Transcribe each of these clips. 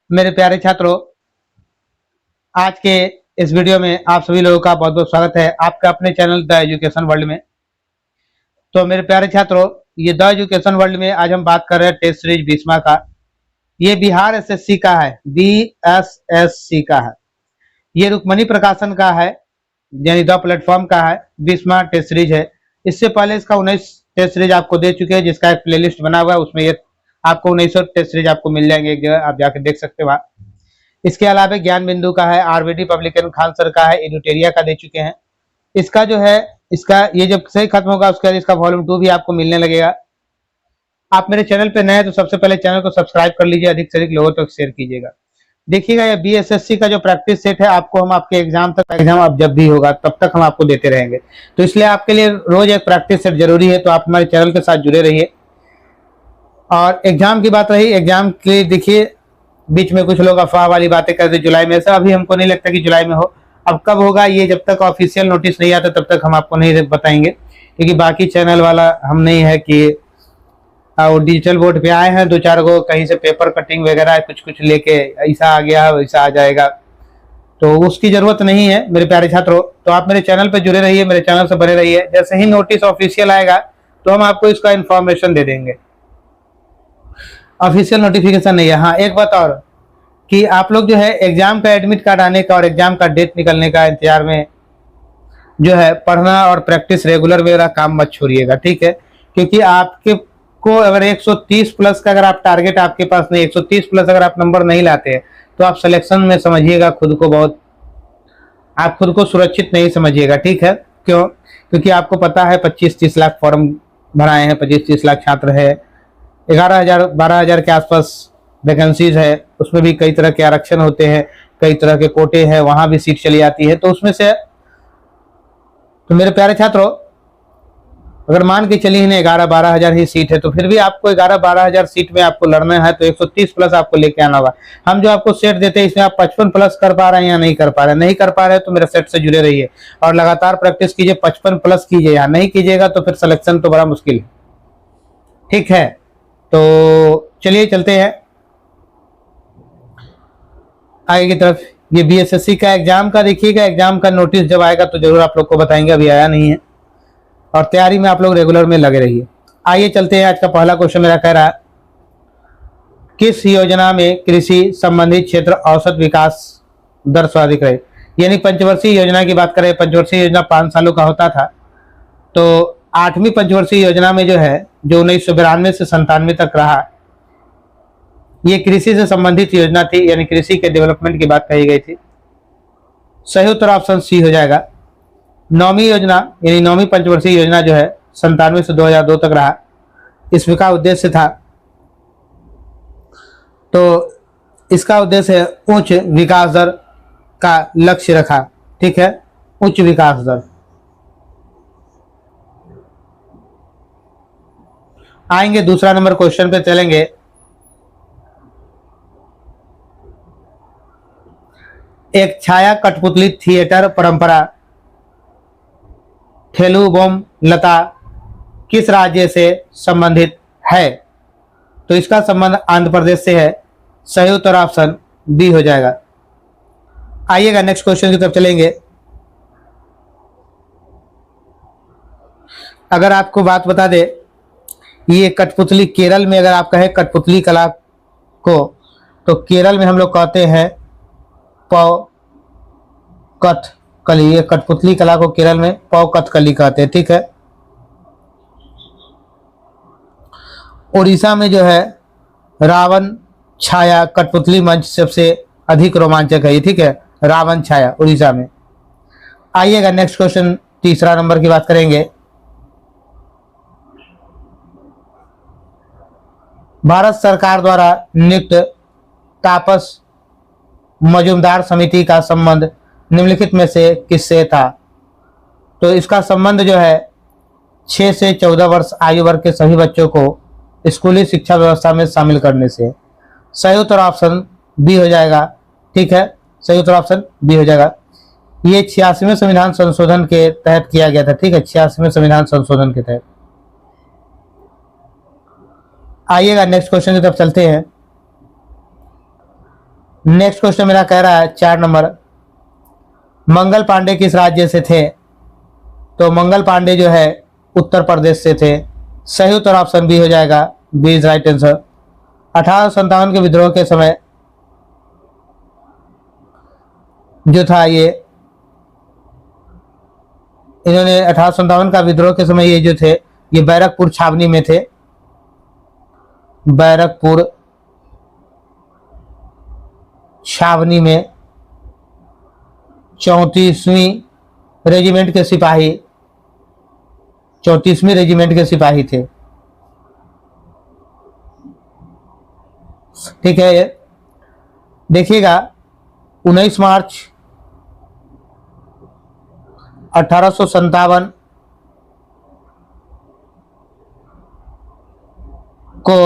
मेरे प्यारे छात्रों, आज के इस वीडियो में आप सभी लोगों का बहुत बहुत स्वागत है आपका अपने चैनल द एजुकेशन वर्ल्ड में। तो मेरे प्यारे छात्रों, ये द एजुकेशन वर्ल्ड में आज हम बात कर रहे हैं टेस्ट सीरीज 20वां का। ये बिहार एसएससी का है, बीएसएससी का है। ये रुक्मणी प्रकाशन का है, यानी द प्लेटफॉर्म का है। 20वां टेस्ट सीरीज है। इससे पहले इसका 19 टेस्ट सीरीज आपको दे चुके हैं, जिसका एक प्लेलिस्ट बना हुआ है। उसमें ये आपको 1900 टेस्ट सीरीज आपको मिल जाएंगे, एक जगह आप जाकर देख सकते हो। इसके अलावा ज्ञान बिंदु का है, आरबीडी पब्लिकेशन खान सर का है, एडुटेरिया का दे चुके हैं। इसका जो है, इसका ये जब से खत्म होगा उसके बाद इसका वॉल्यूम 2 भी आपको मिलने लगेगा। आप मेरे चैनल पे नए हैं तो सबसे पहले चैनल को सब्सक्राइब कर लीजिए, अधिक से अधिक लोगों तक शेयर कीजिएगा। देखिएगा, ये बीएसएससी का जो प्रैक्टिस सेट है, आपको हम आपके एग्जाम आप जब भी होगा तब तक हम आपको देते रहेंगे। तो इसलिए आपके लिए रोज एक प्रैक्टिस सेट जरूरी है, तो आप हमारे चैनल के साथ जुड़े रहिए। और एग्जाम की बात रही, एग्जाम के लिए देखिए, बीच में कुछ लोग अफवाह वाली बातें करते जुलाई में, ऐसा अभी हमको नहीं लगता कि जुलाई में हो। अब कब होगा ये जब तक ऑफिशियल नोटिस नहीं आता तब तक हम आपको नहीं बताएंगे, क्योंकि बाकी चैनल वाला हम नहीं है कि वो डिजिटल बोर्ड पे आए हैं दो चार गो, कहीं से पेपर कटिंग वगैरह कुछ कुछ लेके ऐसा आ गया वैसा आ जाएगा, तो उसकी जरूरत नहीं है मेरे प्यारे छात्रों। तो आप मेरे चैनल पे जुड़े रहिए, मेरे चैनल से बने रहिए। जैसे ही नोटिस ऑफिशियल आएगा तो हम आपको इसका इन्फॉर्मेशन दे देंगे। ऑफिशियल नोटिफिकेशन नहीं है। हाँ, एक बात और कि आप लोग जो है एग्जाम का एडमिट कार्ड आने का और एग्जाम का डेट निकलने का इंतजार में जो है पढ़ना और प्रैक्टिस रेगुलर मेरा काम मत छोड़िएगा, ठीक है। क्योंकि आपके को अगर 130 प्लस का अगर आप टारगेट आपके पास नहीं, 130 प्लस अगर आप नंबर नहीं लाते हैं तो आप सिलेक्शन में समझिएगा खुद को बहुत, आप खुद को सुरक्षित नहीं समझिएगा, ठीक है। क्यों? क्योंकि आपको पता है 25-30 लाख फॉर्म भराए हैं, 25-30 लाख छात्र है, 11,000-12,000 के आसपास वैकेंसीज है। उसमें भी कई तरह के आरक्षण होते हैं, कई तरह के कोटे हैं, वहां भी सीट चली आती है। तो उसमें से तो मेरे प्यारे छात्रों, अगर मान के चलिए ना 11-12 हजार ही सीट है, तो फिर भी आपको 11-12 हजार सीट में आपको लड़ना है, तो 130 प्लस आपको लेके आना होगा। हम जो आपको सेट देते हैं इसमें आप 55 प्लस कर पा रहे हैं या नहीं कर पा रहे हैं, नहीं कर पा रहे हैं तो मेरे सेट से जुड़े रहिए और लगातार प्रैक्टिस कीजिए, 55 प्लस कीजिए। या नहीं कीजिएगा तो फिर सिलेक्शन तो बड़ा मुश्किल है, ठीक है। तो चलिए चलते हैं आगे की तरफ। ये बीएसएससी का एग्जाम का देखिएगा, एग्जाम का नोटिस जब आएगा तो जरूर आप लोग को बताएंगे, अभी आया नहीं है। और तैयारी में आप लोग रेगुलर में लगे रहिए। आइए चलते हैं, आज का पहला क्वेश्चन मेरा कह रहा है, किस योजना में कृषि संबंधित क्षेत्र औसत विकास दर सर्वाधिक रहे। यानी पंचवर्षीय योजना की बात करें, पंचवर्षीय योजना 5 सालों का होता था, तो 8वीं पंचवर्षीय योजना में जो है, जो 1992 से 97 तक रहा, ये कृषि से संबंधित योजना थी, यानी कृषि के डेवलपमेंट की बात कही गई थी। सही उत्तर ऑप्शन सी हो जाएगा। 9वीं योजना यानी 9वीं पंचवर्षीय योजना जो है 97 से 2002 तक रहा, इसका उद्देश्य था, तो इसका उद्देश्य है उच्च विकास दर का लक्ष्य रखा, ठीक है, उच्च विकास दर। आएंगे दूसरा नंबर क्वेश्चन पे चलेंगे। एक छाया कठपुतली थिएटर परंपरा थेलुबोम लता किस राज्य से संबंधित है। तो इसका संबंध आंध्र प्रदेश से है। सही उत्तर ऑप्शन बी हो जाएगा। आइएगा नेक्स्ट क्वेश्चन की तरफ चलेंगे। अगर आपको बात बता दे, ये कठपुतली केरल में अगर आप कहें कठपुतली कला को, तो केरल में हम लोग कहते हैं पौ कथकली। ये कठपुतली कला को केरल में पौ कथकली कहते हैं, ठीक है। उड़ीसा में जो है रावण छाया कठपुतली मंच सबसे अधिक रोमांचक है, ठीक है, रावण छाया उड़ीसा में। आइएगा नेक्स्ट क्वेश्चन, तीसरा नंबर की बात करेंगे। भारत सरकार द्वारा नियुक्त तापस मजूमदार समिति का संबंध निम्नलिखित में से किससे था। तो इसका संबंध जो है 6 से 14 वर्ष आयु वर्ग के सभी बच्चों को स्कूली शिक्षा व्यवस्था में शामिल करने से। सही उत्तर ऑप्शन बी हो जाएगा, ठीक है, सही उत्तर ऑप्शन बी हो जाएगा। ये 86वें संविधान संशोधन के तहत किया गया था, ठीक है, 86वें संविधान संशोधन के तहत। आइएगा नेक्स्ट क्वेश्चन की तरफ चलते हैं। नेक्स्ट क्वेश्चन मेरा कह रहा है 4 नंबर, मंगल पांडे किस राज्य से थे? तो मंगल पांडे जो है उत्तर प्रदेश से थे। सही उत्तर ऑप्शन बी हो जाएगा, बी इज राइट आंसर। 1857 के विद्रोह के समय जो था ये, इन्होंने 1857 का विद्रोह के समय ये जो थे, ये बैरकपुर छावनी में थे। बैरकपुर छावनी में 34वीं रेजिमेंट के सिपाही, 34वीं रेजिमेंट के सिपाही थे। ठीक है, देखिएगा 19 मार्च 1857 को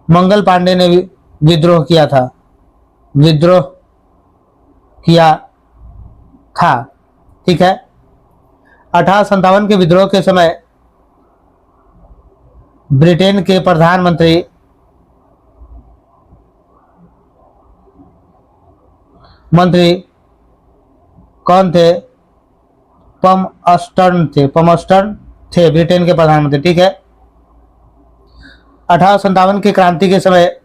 मंगल पांडे ने विद्रोह किया था, विद्रोह किया था। ठीक है, 1857 के विद्रोह के समय ब्रिटेन के प्रधानमंत्री कौन थे? पमस्टर्न थे, पमस्टर्न थे ब्रिटेन के प्रधानमंत्री। ठीक है, 1857 की क्रांति के समय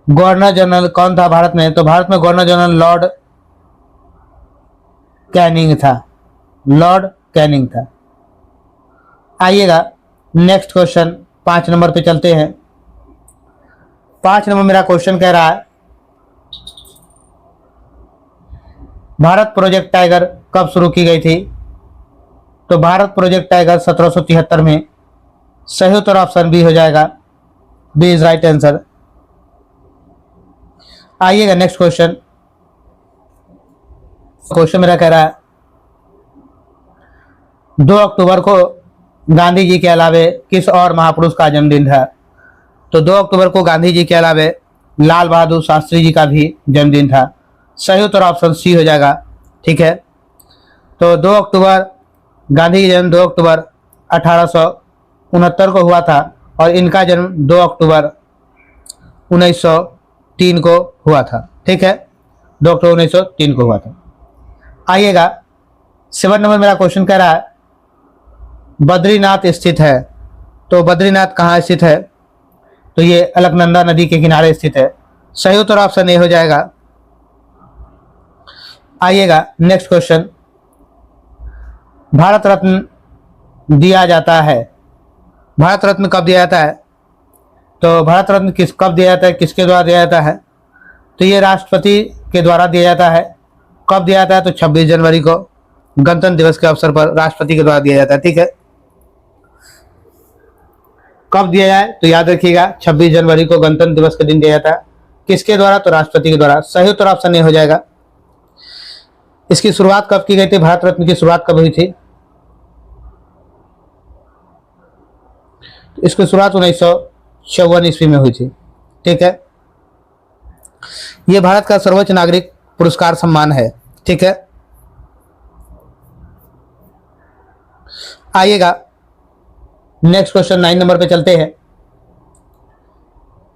गवर्नर जनरल कौन था भारत में? तो भारत में गवर्नर जनरल लॉर्ड कैनिंग था, लॉर्ड कैनिंग था। आइएगा नेक्स्ट क्वेश्चन 5 नंबर पे चलते हैं। 5 नंबर मेरा क्वेश्चन कह रहा है, भारत प्रोजेक्ट टाइगर कब शुरू की गई थी? तो भारत प्रोजेक्ट टाइगर 1773 में। सही उत्तर ऑप्शन बी हो जाएगा, बी इज राइट आंसर। आइएगा नेक्स्ट क्वेश्चन। क्वेश्चन मेरा कह रहा है, 2 अक्टूबर को गांधी जी के अलावे किस और महापुरुष का जन्मदिन था? तो 2 अक्टूबर को गांधी जी के अलावे लाल बहादुर शास्त्री जी का भी जन्मदिन था। सही उत्तर ऑप्शन सी हो जाएगा। ठीक है, तो 2 अक्टूबर गांधी जी जन्म 2 अक्टूबर 1869 को हुआ था और इनका जन्म 2 अक्टूबर 1903 को हुआ था। ठीक है, 2 अक्टूबर 1903 को हुआ था। आइएगा 7 नंबर मेरा क्वेश्चन कह रहा है, बद्रीनाथ स्थित है। तो बद्रीनाथ कहाँ स्थित है? तो ये अलकनंदा नदी के किनारे स्थित है। सही उत्तर ऑप्शन ए हो जाएगा। आइएगा नेक्स्ट क्वेश्चन, भारत रत्न दिया जाता है, भारत रत्न कब दिया जाता है? तो भारत रत्न कब दिया जाता है, किसके द्वारा दिया जाता है? तो ये राष्ट्रपति के द्वारा दिया जाता है। कब दिया जाता है? तो 26 जनवरी को गणतंत्र दिवस के अवसर पर राष्ट्रपति के द्वारा दिया जाता है। ठीक है, कब दिया जाए? तो याद रखिएगा 26 जनवरी को गणतंत्र दिवस के दिन दिया जाता है। किसके द्वारा? तो राष्ट्रपति के द्वारा। सही उत्तर ऑप्शन ए हो जाएगा। इसकी शुरुआत कब की गई थी? भारत रत्न की शुरुआत कब हुई थी? इसकी शुरुआत 1954 ईस्वी में हुई थी। ठीक है, यह भारत का सर्वोच्च नागरिक पुरस्कार सम्मान है। ठीक है, आइएगा नेक्स्ट क्वेश्चन 9 नंबर पे चलते हैं।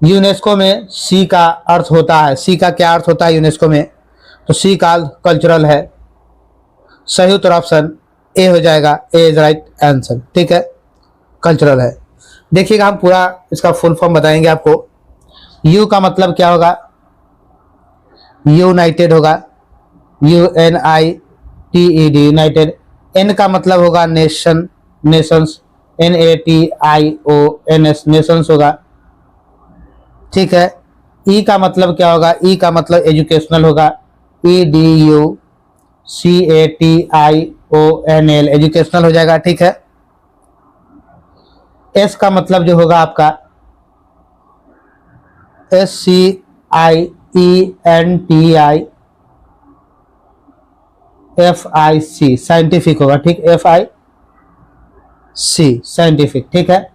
यूनेस्को में सी का अर्थ होता है, सी का क्या अर्थ होता है यूनेस्को में? तो सी का कल्चरल है। सही उत्तर ऑप्शन ए हो जाएगा, ए इज राइट आंसर। ठीक है, कल्चरल है। देखिएगा हम पूरा इसका फुल फॉर्म बताएंगे आपको। यू का मतलब क्या होगा? यूनाइटेड होगा, UNITED, यूनाइटेड। एन का मतलब होगा नेशन, नेशंस, NATIONS, नेशंस होगा। ठीक है, ई का मतलब क्या होगा? ई का मतलब एजुकेशनल होगा, EDUCATIONL, एजुकेशनल हो जाएगा। ठीक है, एस का मतलब जो होगा आपका SCIENTIFIC, साइंटिफिक होगा। ठीक, FIC, साइंटिफिक। ठीक है,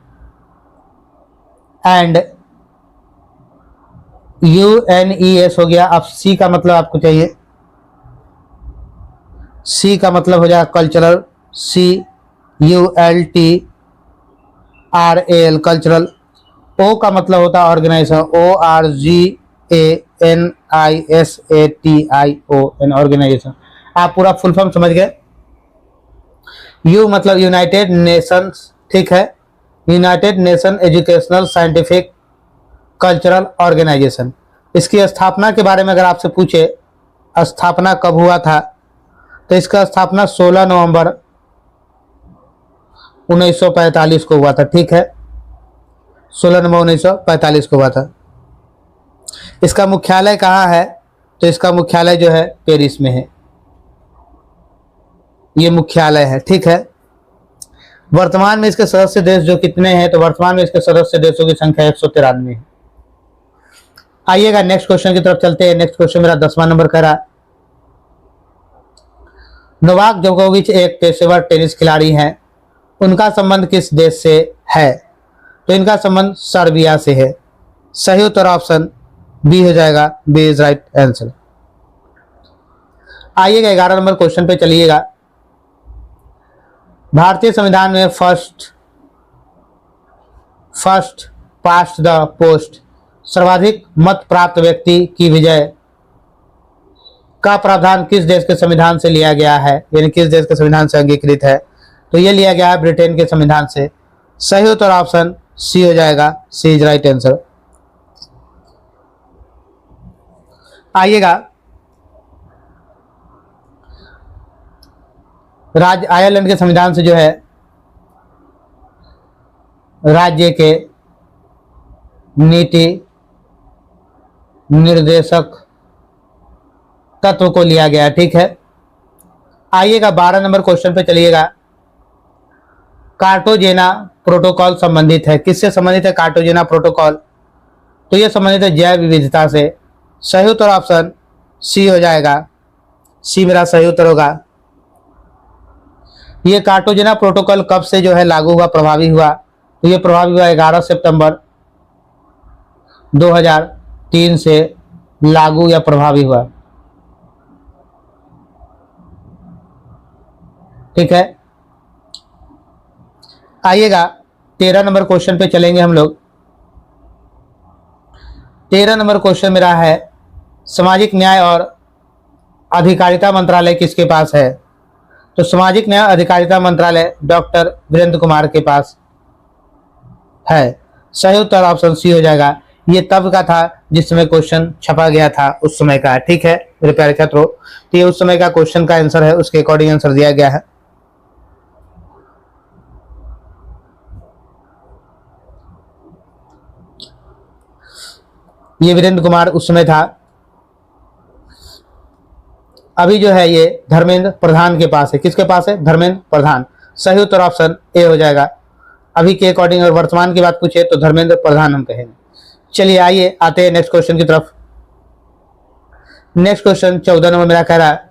एंड UNES हो गया। अब सी का मतलब आपको चाहिए सी का मतलब हो जाएगा कल्चरल, CULTRAL कल्चरल। ओ का मतलब होता है ऑर्गेनाइजेशन, ORGANISATION ऑर्गेनाइजेशन। आप पूरा फुल फॉर्म समझ गए। यू मतलब यूनाइटेड नेशंस, ठीक है, United Nation Educational Scientific Cultural Organization. इसकी स्थापना के बारे में अगर आपसे पूछे स्थापना कब हुआ था, तो इसका स्थापना 16 नवंबर 1945 को हुआ था, ठीक है, 16 नवंबर 1945 को हुआ था। इसका मुख्यालय कहाँ है, तो इसका मुख्यालय जो है पेरिस में है, ये मुख्यालय है, ठीक है। वर्तमान में इसके सदस्य देश जो कितने हैं, तो वर्तमान में इसके सदस्य देशों की संख्या 193 है। आइएगा नेक्स्ट क्वेश्चन की तरफ चलते हैं। नेक्स्ट क्वेश्चन मेरा 10वां नंबर का रहा। नोवाक जोकोविच एक पेशेवर टेनिस खिलाड़ी हैं, उनका संबंध किस देश से है, तो इनका संबंध सर्बिया से है। सही उत्तर ऑप्शन बी हो जाएगा, बी इज राइट आंसर। आइएगा 11 नंबर क्वेश्चन पे चलिएगा। भारतीय संविधान में फर्स्ट पास्ट द पोस्ट सर्वाधिक मत प्राप्त व्यक्ति की विजय का प्रावधान किस देश के संविधान से लिया गया है, यानी किस देश के संविधान से अंगीकृत है, तो यह लिया गया है ब्रिटेन के संविधान से। सही उत्तर ऑप्शन सी हो जाएगा, सी इज राइट आंसर। आइएगा राज्य आयरलैंड के संविधान से जो है राज्य के नीति निर्देशक तत्व को लिया गया, ठीक है। आइएगा 12 नंबर क्वेश्चन पे चलिएगा। कार्टाजेना प्रोटोकॉल संबंधित है, किससे संबंधित है कार्टाजेना प्रोटोकॉल, तो यह संबंधित है जैव विविधता से। सही उत्तर ऑप्शन सी हो जाएगा, सी मेरा सही उत्तर होगा। ये कार्टाजेना प्रोटोकॉल कब से जो है लागू हुआ, प्रभावी हुआ, तो ये प्रभावी हुआ 11 सितंबर 2003 से लागू या प्रभावी हुआ, ठीक है। आइएगा 13 नंबर क्वेश्चन पे चलेंगे हम लोग। 13 नंबर क्वेश्चन मेरा है सामाजिक न्याय और अधिकारिता मंत्रालय किसके पास है, तो सामाजिक न्याय अधिकारिता मंत्रालय डॉक्टर वीरेंद्र कुमार के पास है। सही उत्तर ऑप्शन सी हो जाएगा। ये तब का था जिस समय क्वेश्चन छपा गया था, उस समय का, ठीक है मेरे प्यारे छात्रों। तो ये उस समय का क्वेश्चन का आंसर है, उसके अकॉर्डिंग आंसर दिया गया है। ये वीरेंद्र कुमार उस समय था। अभी जो है ये धर्मेंद्र प्रधान के पास है, किसके पास है, धर्मेंद्र प्रधान। सही उत्तर ऑप्शन ए हो जाएगा। अभी के अकॉर्डिंग और वर्तमान की बात पूछे तो धर्मेंद्र प्रधान हम कहेंगे। चलिए आइए आते हैं नेक्स्ट क्वेश्चन की तरफ। नेक्स्ट क्वेश्चन 14 नंबर मेरा कह रहा है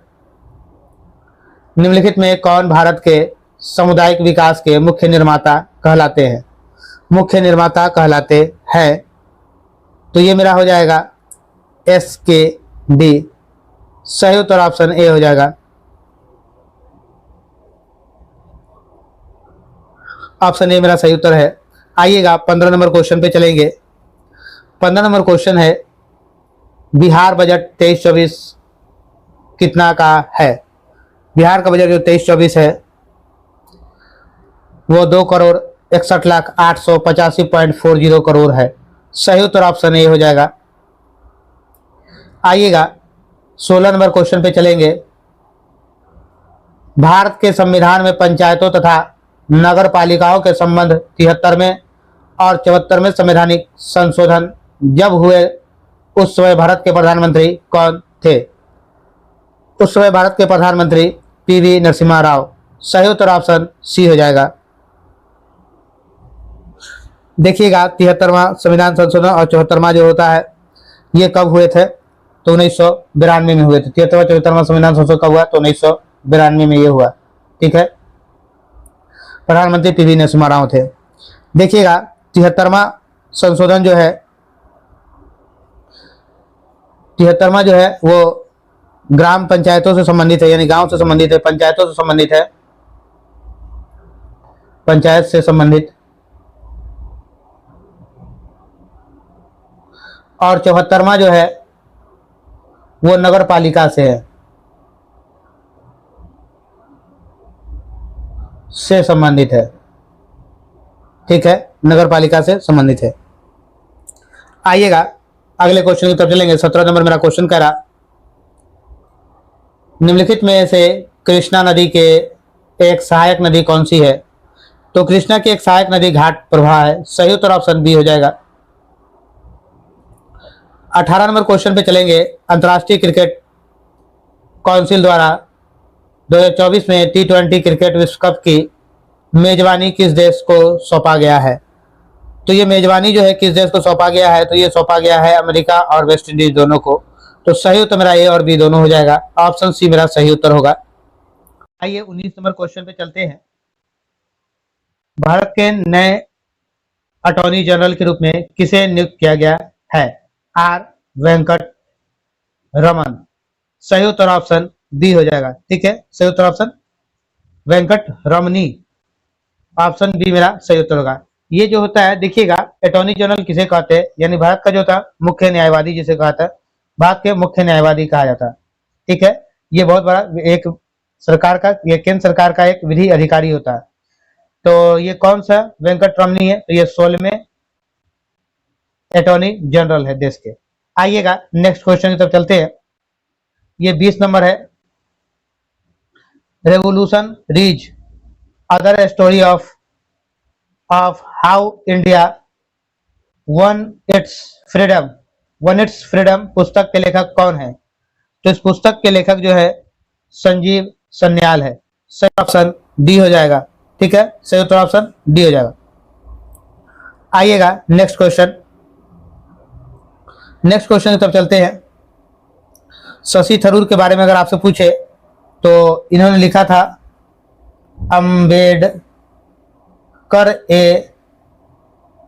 निम्नलिखित में कौन भारत के सामुदायिक विकास के मुख्य निर्माता कहलाते हैं, मुख्य निर्माता कहलाते हैं, तो ये मेरा हो जाएगा SKD। सही उत्तर ऑप्शन ए हो जाएगा, ऑप्शन ए मेरा सही उत्तर है। आइएगा 15 नंबर क्वेश्चन पे चलेंगे। 15 नंबर क्वेश्चन है बिहार बजट 23-24 कितना का है। बिहार का बजट जो 23-24 है वो 2,61,08,85.40 करोड़ है। सही उत्तर ऑप्शन ए हो जाएगा। आइएगा 16 नंबर क्वेश्चन पे चलेंगे। भारत के संविधान में पंचायतों तथा नगर पालिकाओं के संबंध 73वें और 74वें संवैधानिक संशोधन जब हुए उस समय भारत के प्रधानमंत्री कौन थे, उस समय भारत के प्रधानमंत्री PV नरसिम्हा राव। सही उत्तर ऑप्शन सी हो जाएगा। देखिएगा 73वां संविधान संशोधन और 74वां जो होता है ये कब हुए थे, तो 1992 में हुए थे। 73वां 74वां संविधान संशोधन कब हुआ, तो 1992 में ये हुआ, ठीक है। प्रधानमंत्री PV नरसिम्हा राव थे। देखिएगा 73वां संशोधन जो है 73वां जो है वो ग्राम पंचायतों से संबंधित है, यानी गांव से संबंधित है, पंचायतों से संबंधित है, पंचायत से संबंधित। और 74वां जो है वो नगर पालिका से है, से संबंधित है। ठीक है, नगर पालिका से संबंधित है। आइएगा अगले क्वेश्चन की तरफ चलेंगे। 17 नंबर मेरा क्वेश्चन कह रहा, निम्नलिखित में से कृष्णा नदी के एक सहायक नदी कौन सी है? तो कृष्णा की एक सहायक नदी घाट प्रवाह है। सही उत्तर ऑप्शन बी हो जाएगा। 18 नंबर क्वेश्चन पे चलेंगे। अंतर्राष्ट्रीय क्रिकेट काउंसिल द्वारा 2024 में T20 क्रिकेट विश्व कप की मेजबानी किस देश को सौंपा गया है? तो ये मेजबानी जो है किस देश को सौंपा गया है? तो ये सौंपा गया है अमेरिका और वेस्ट इंडीज दोनों को। तो सही उत्तर मेरा ए और बी दोनों हो जाएगा। ऑप्शन सी मेरा सही उत्तर होगा। आइए 19 नंबर क्वेश्चन पे चलते हैं। भारत के नए अटॉर्नी जनरल के रूप में किसे नियुक्त किया गया है? आर वेंकट रमन। सही उत्तर ऑप्शन बी हो जाएगा। ठीक है, सही उत्तर ऑप्शन वेंकट रमनी, ऑप्शन बी मेरा सही उत्तर होगा। ये जो होता है देखिएगा, अटॉर्नी जनरल किसे कहते हैं, यानी भारत का जो था मुख्य न्यायवादी जिसे कहता है, भारत के मुख्य न्यायवादी कहा जाता है। ठीक है, ये बहुत बड़ा एक सरकार का, ये केंद्र सरकार का एक विधि अधिकारी होता है। तो ये कौन सा वेंकट रमनी है? तो ये 16वें अटॉर्नी जनरल है देश के। आइएगा नेक्स्ट क्वेश्चन की तरफ चलते हैं। ये 20 नंबर है। Revolution reach other story of how India one it's freedom पुस्तक के लेखक कौन है? तो इस पुस्तक के लेखक जो है संजीव सन्याल है। सही ऑप्शन डी हो जाएगा। ठीक है, सही उत्तर ऑप्शन डी हो जाएगा। आइएगा नेक्स्ट क्वेश्चन की तरफ चलते हैं। शशि थरूर के बारे में अगर आपसे पूछे तो इन्होंने लिखा था अम्बेडकर ए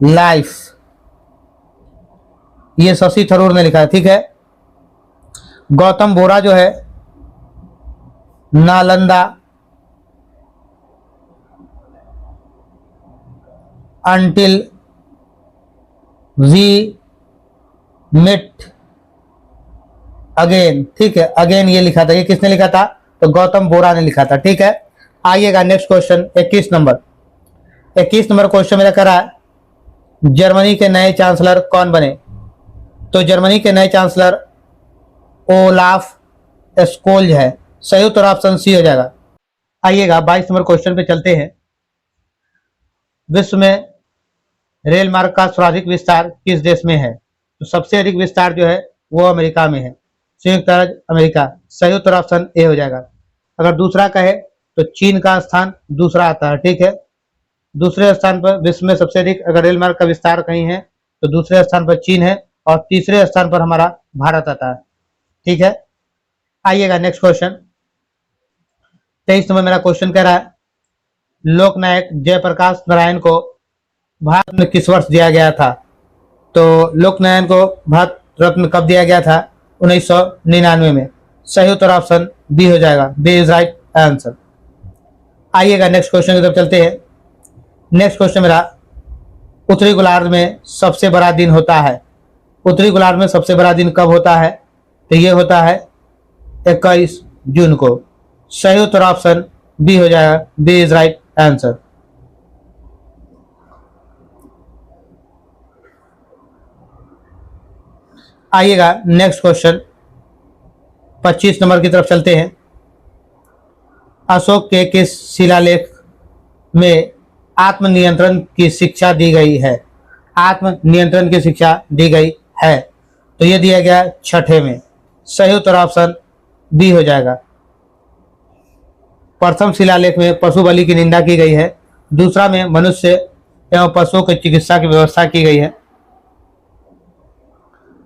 लाइफ, ये शशि थरूर ने लिखा है। ठीक है, गौतम बोरा जो है Nalanda until we meet again. ठीक है, अगेन ये लिखा था, ये किसने लिखा था? तो गौतम बोरा ने लिखा था। ठीक है, आइएगा next question 21 number. 21 number question मेरा करा है, जर्मनी के नए चांसलर कौन बने? तो जर्मनी के नए चांसलर ओलाफ स्कोल्ज है। सही उत्तर ऑप्शन सी हो जाएगा। आइएगा 22 नंबर क्वेश्चन पे चलते हैं। विश्व में रेल मार्ग का सर्वाधिक विस्तार किस देश में है? तो सबसे अधिक विस्तार जो है वो अमेरिका में है, संयुक्त राज्य अमेरिका। सही उत्तर ऑप्शन ए हो जाएगा। अगर दूसरा कहे तो चीन का स्थान दूसरा आता है। ठीक है, दूसरे स्थान पर विश्व में सबसे अधिक अगर रेल मार्ग का विस्तार कहीं है तो दूसरे स्थान पर चीन है और तीसरे स्थान पर हमारा भारत आता है। ठीक है, आइएगा नेक्स्ट क्वेश्चन। 23 नंबर मेरा क्वेश्चन कह रहा है, लोकनायक जयप्रकाश नारायण को भारत में किस वर्ष दिया गया था? तो लोकनायक को भारत रत्न कब दिया गया था? 1999 में। सही उत्तर ऑप्शन बी हो जाएगा। B is right answer. आइएगा नेक्स्ट क्वेश्चन की तरफ चलते हैं। नेक्स्ट क्वेश्चन मेरा, उत्तरी गोलार्ध में सबसे बड़ा दिन होता है। उत्तरी गोलार्ध में सबसे बड़ा दिन कब होता है? तो ये होता है 21 जून को। सही उत्तर ऑप्शन बी हो जाएगा। B is right answer. आइएगा नेक्स्ट क्वेश्चन 25 नंबर की तरफ चलते हैं। अशोक के किस शिलालेख में आत्मनियंत्रण की शिक्षा दी गई है? आत्मनियंत्रण की शिक्षा दी गई है, तो ये दिया गया 6ठे में। सही उत्तर ऑप्शन बी हो जाएगा। प्रथम शिलालेख में पशु बलि की निंदा की गई है, दूसरा में मनुष्य एवं पशुओं की चिकित्सा की व्यवस्था की गई है।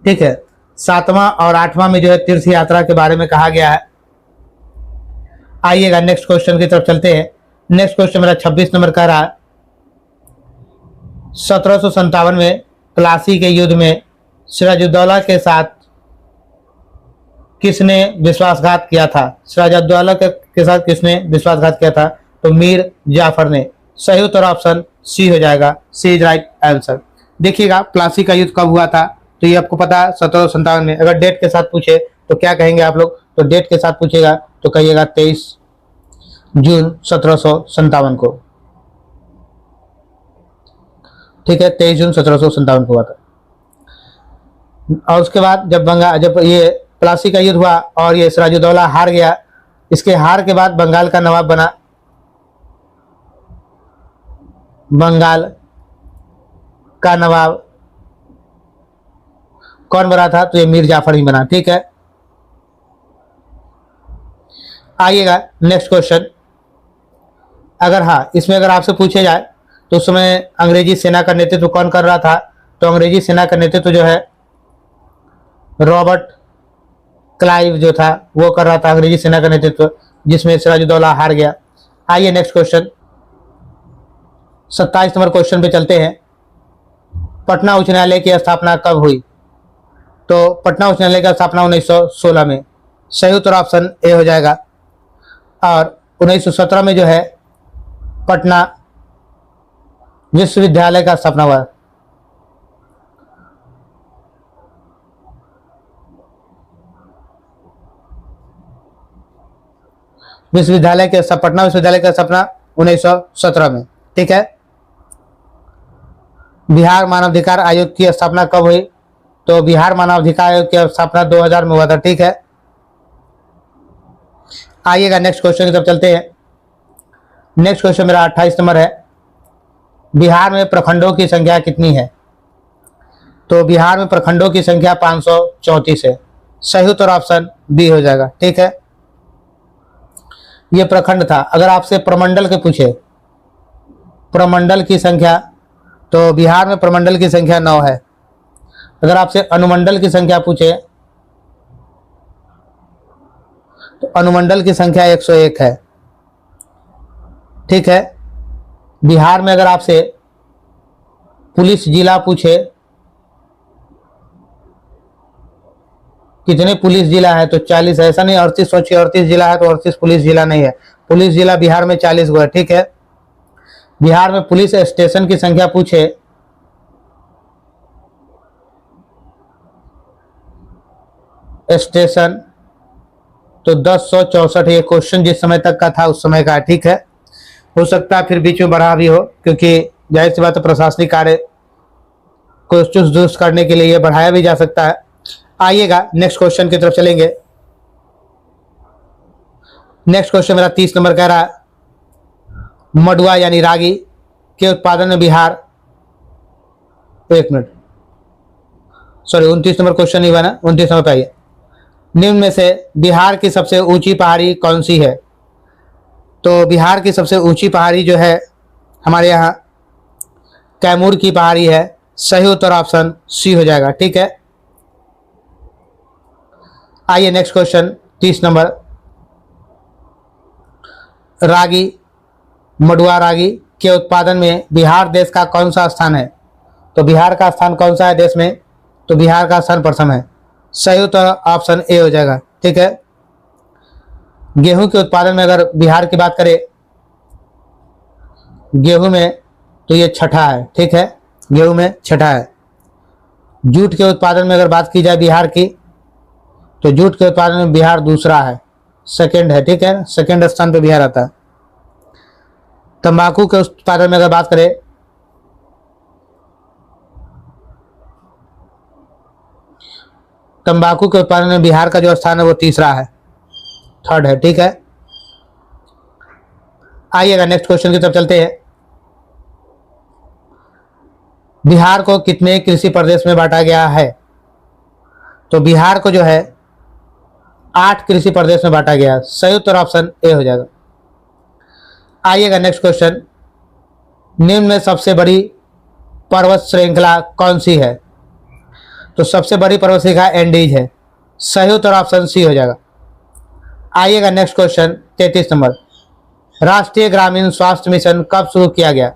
ठीक है, 7वां और 8वां में जो है तीर्थ यात्रा के बारे में कहा गया है। आइएगा नेक्स्ट क्वेश्चन की तरफ चलते हैं। नेक्स्ट क्वेश्चन मेरा 26 नंबर का रहा, 1757 में प्लासी के युद्ध में सिराजुद्दौला के साथ किसने विश्वासघात किया था? सिराजुद्दौला के साथ किसने विश्वासघात किया था? तो मीर जाफर ने। सही उत्तर ऑप्शन सी हो जाएगा, सी इज राइट आंसर। देखिएगा प्लासी का युद्ध कब हुआ था, तो ये आपको पता है 1757 में। अगर डेट के साथ पूछे तो क्या कहेंगे आप लोग? तो डेट के साथ पूछेगा तो कहिएगा 23 जून 1757 को। ठीक है, 23 जून 1757 को हुआ था। और उसके बाद जब ये प्लासी का युद्ध हुआ और ये सिराजुद्दौला हार गया, इसके हार के बाद बंगाल का नवाब बना, बंगाल का नवाब कौन बना था? तो ये मीर जाफर ही बना। ठीक है, आइएगा नेक्स्ट क्वेश्चन। इसमें अगर आपसे पूछे जाए तो उस समय अंग्रेजी सेना का नेतृत्व कौन कर रहा था? तो अंग्रेजी सेना का नेतृत्व जो है रॉबर्ट क्लाइव जो था वो कर रहा था अंग्रेजी सेना का नेतृत्व, जिसमें सिराजुद्दौला हार गया। आइए नेक्स्ट क्वेश्चन, 27 नंबर क्वेश्चन पे चलते हैं। पटना उच्च न्यायालय की स्थापना कब हुई? तो पटना उच्च न्यायालय की स्थापना 1916 में। सही उत्तर ऑप्शन ए हो जाएगा। और 1917 में जो है पटना विश्वविद्यालय का स्थापना हुआ। पटना विश्वविद्यालय का स्थापना 1917 में। ठीक है, बिहार मानवाधिकार आयोग की स्थापना कब हुई? तो बिहार मानवाधिकार आयोग की स्थापना 2000 में हुआ था। ठीक है, आइएगा नेक्स्ट क्वेश्चन की तरफ चलते हैं। नेक्स्ट क्वेश्चन मेरा 28 नंबर है। बिहार में प्रखंडों की संख्या कितनी है? तो बिहार में प्रखंडों की संख्या 534 है। सही उत्तर ऑप्शन बी हो जाएगा। ठीक है, ये प्रखंड था। अगर आपसे प्रमंडल के पूछे प्रमंडल की संख्या, तो बिहार में प्रमंडल की संख्या 9 है। अगर आपसे अनुमंडल की संख्या पूछे तो अनुमंडल की संख्या 101 है। ठीक है, बिहार में अगर आपसे पुलिस जिला पूछे कितने पुलिस जिला है, तो 40 है। ऐसा नहीं 38 सोचिए 38 जिला है तो 38 पुलिस जिला नहीं है। पुलिस जिला बिहार में 40 गो है। ठीक है, बिहार में पुलिस स्टेशन की संख्या पूछे स्टेशन तो 1064। ये क्वेश्चन जिस समय तक का था उस समय का। ठीक है, हो सकता है फिर बीच में बढ़ा भी हो, क्योंकि जाहिर सी बात है प्रशासनिक कार्य को चुस्त दुरुस्त करने के लिए ये बढ़ाया भी जा सकता है। आइएगा नेक्स्ट क्वेश्चन की तरफ चलेंगे। नेक्स्ट क्वेश्चन मेरा 30 नंबर कह रहा है, मडुआ यानी रागी के उत्पादन में बिहार, एक मिनट सॉरी 29 नंबर क्वेश्चन नहीं हुआ ना, 29 नंबर पे आइए। निम्न में से बिहार की सबसे ऊंची पहाड़ी कौन सी है? तो बिहार की सबसे ऊंची पहाड़ी जो है हमारे यहाँ कैमूर की पहाड़ी है। सही उत्तर ऑप्शन सी हो जाएगा। ठीक है, आइए नेक्स्ट क्वेश्चन 30 नंबर, रागी मडुआ रागी के उत्पादन में बिहार देश का कौन सा स्थान है? तो बिहार का स्थान कौन सा है देश में? तो बिहार का स्थान प्रथम है। सही उत्तर ऑप्शन ए हो जाएगा। ठीक है, गेहूं के उत्पादन में अगर बिहार की बात करें गेहूं में, तो ये छठा है। ठीक है, गेहूं में छठा है। जूट के उत्पादन में अगर बात की जाए बिहार की, तो जूट के उत्पादन में बिहार दूसरा है, सेकंड है। ठीक है, सेकंड स्थान पे बिहार आता है। तंबाकू के उत्पादन में अगर बात करें, तंबाकू के उत्पादन में बिहार का जो स्थान है वो तीसरा है, थर्ड है। ठीक है, आइएगा नेक्स्ट क्वेश्चन की तरफ चलते हैं। बिहार को कितने कृषि प्रदेश में बांटा गया है? तो बिहार को जो है 8 कृषि प्रदेश में बांटा गया है। सही उत्तर ऑप्शन ए हो जाएगा। आइएगा नेक्स्ट क्वेश्चन, निम्न में सबसे बड़ी पर्वत श्रृंखला कौन सी है? तो सबसे बड़ी पर्वत श्रृंखला एंडीज है। सही उत्तर ऑप्शन सी हो जाएगा। आइएगा नेक्स्ट क्वेश्चन 33 नंबर, राष्ट्रीय ग्रामीण स्वास्थ्य मिशन कब शुरू किया गया?